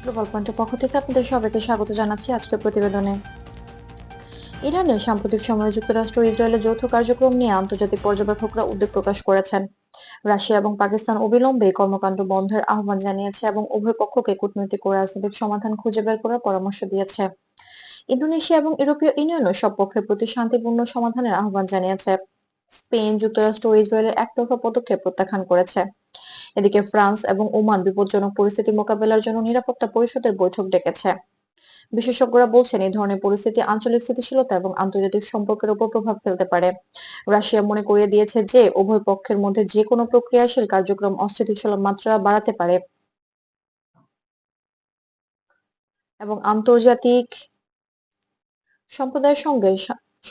Global পয়েন্টের পক্ষ থেকে আপনাদের সবাইকে স্বাগত জানাচ্ছি আজকের প্রতিবেদনে। ইরানের সাম্প্রতিক সময়ে যুক্তরাষ্ট্র ও ইসরায়েলের যৌথ কার্যক্রম নিয়ে আন্তর্জাতিক পর্যবেক্ষকরা উদ্বেগ প্রকাশ করেছেন। রাশিয়া এবং পাকিস্তান অবিলম্বে এই কর্মকাণ্ড বন্ধের আহ্বান জানিয়েছে এবং উভয় পক্ষকে কূটনৈতিক ও রাজনৈতিক সমাধান খুঁজে বের করার পরামর্শ দিয়েছে। ইন্দোনেশিয়া এবং ইউরোপীয় ইউনিয়নও সব পক্ষের প্রতি শান্তিপূর্ণ সমাধানের আহ্বান জানিয়েছে। স্পেন, যুক্তরাষ্ট্র ও ইসরায়েলের একতরফা পদক্ষেপ প্রত্যাখ্যান করেছে। এদিকে ফ্রান্স এবং ওমান বিপজ্জনক পরিস্থিতি মোকাবেলার জন্য নিরাপত্তা পরিষদের বৈঠক ডেকেছে। বিশেষজ্ঞরা বলছেন এই ধরনের পরিস্থিতি আঞ্চলিক স্থিতিশীলতা এবং আন্তর্জাতিক সম্পর্কের উপর প্রভাব ফেলতে পারে। রাশিয়া মনে করিয়ে দিয়েছে যে উভয় পক্ষের মধ্যে যে কোনো প্রক্রিয়াশীল কার্যক্রম অস্থিতিশীল মাত্রা বাড়াতে পারে এবং আন্তর্জাতিক সম্প্রদায়ের সঙ্গে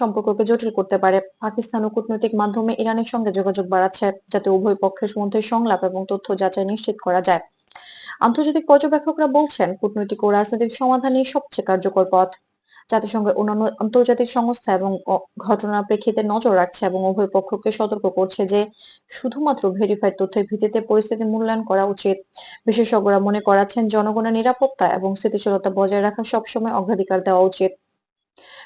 সম্পর্ককে জটিল করতে পারে। পাকিস্তানও কূটনৈতিক মাধ্যমে ইরানের সঙ্গে যোগাযোগ বাড়াচ্ছে, যাতে উভয় পক্ষের মধ্যে সংলাপ এবং তথ্য যাচাই নিশ্চিত করা যায়। আন্তর্জাতিক পর্যবেক্ষকরা বলছেন কূটনৈতিক ও রাজনৈতিক সমাধানই সবচেয়ে কার্যকর পথ। জাতিসংঘের অন্যান্য আন্তর্জাতিক সংস্থা এবং ঘটনার প্রেক্ষিতে নজর রাখছে এবং উভয় পক্ষকে সতর্ক করছে যে শুধুমাত্র ভেরিফাইড তথ্যের ভিত্তিতে পরিস্থিতি মূল্যায়ন করা উচিত। বিশেষজ্ঞরা মনে করাচ্ছেন জনগণের নিরাপত্তা এবং স্থিতিশীলতা বজায় রাখা সবসময় অগ্রাধিকার দেওয়া উচিত।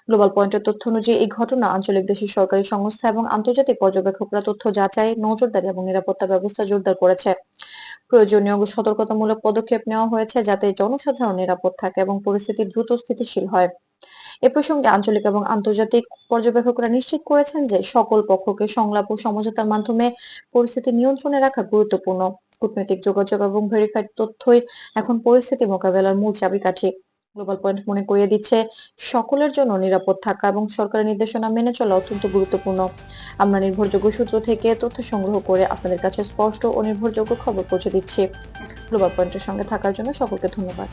গ্লোবাল পয়েন্টের তথ্য অনুযায়ী এই ঘটনা আঞ্চলিক দেশের সরকারি সংস্থা এবং আন্তর্জাতিক পর্যবেক্ষকরা তথ্য যাচাই, নজরদারি এবং নিরাপত্তা ব্যবস্থা জোরদার করেছে। প্রয়োজনীয় সতর্কতামূলক পদক্ষেপ নেওয়া হয়েছে যাতে জনসাধারণ নিরাপদ থাকে এবং পরিস্থিতি দ্রুত স্থিতিশীল হয়। এ প্রসঙ্গে আঞ্চলিক এবং আন্তর্জাতিক পর্যবেক্ষকরা নিশ্চিত করেছেন যে সকল পক্ষকে সংলাপ ও সমঝোতার মাধ্যমে পরিস্থিতি নিয়ন্ত্রণে রাখা গুরুত্বপূর্ণ। কূটনৈতিক যোগাযোগ এবং ভেরিফাইড তথ্যই এখন পরিস্থিতি মোকাবেলার মূল চাবিকাঠি। গ্লোবাল পয়েন্ট মনে করিয়ে দিচ্ছে সকলের জন্য নিরাপদ থাকা এবং সরকারের নির্দেশনা মেনে চলা অত্যন্ত গুরুত্বপূর্ণ। আমরা নির্ভরযোগ্য সূত্র থেকে তথ্য সংগ্রহ করে আপনাদের কাছে স্পষ্ট ও নির্ভরযোগ্য খবর পৌঁছে দিচ্ছি। গ্লোবাল পয়েন্টের সঙ্গে থাকার জন্য সকলকে ধন্যবাদ।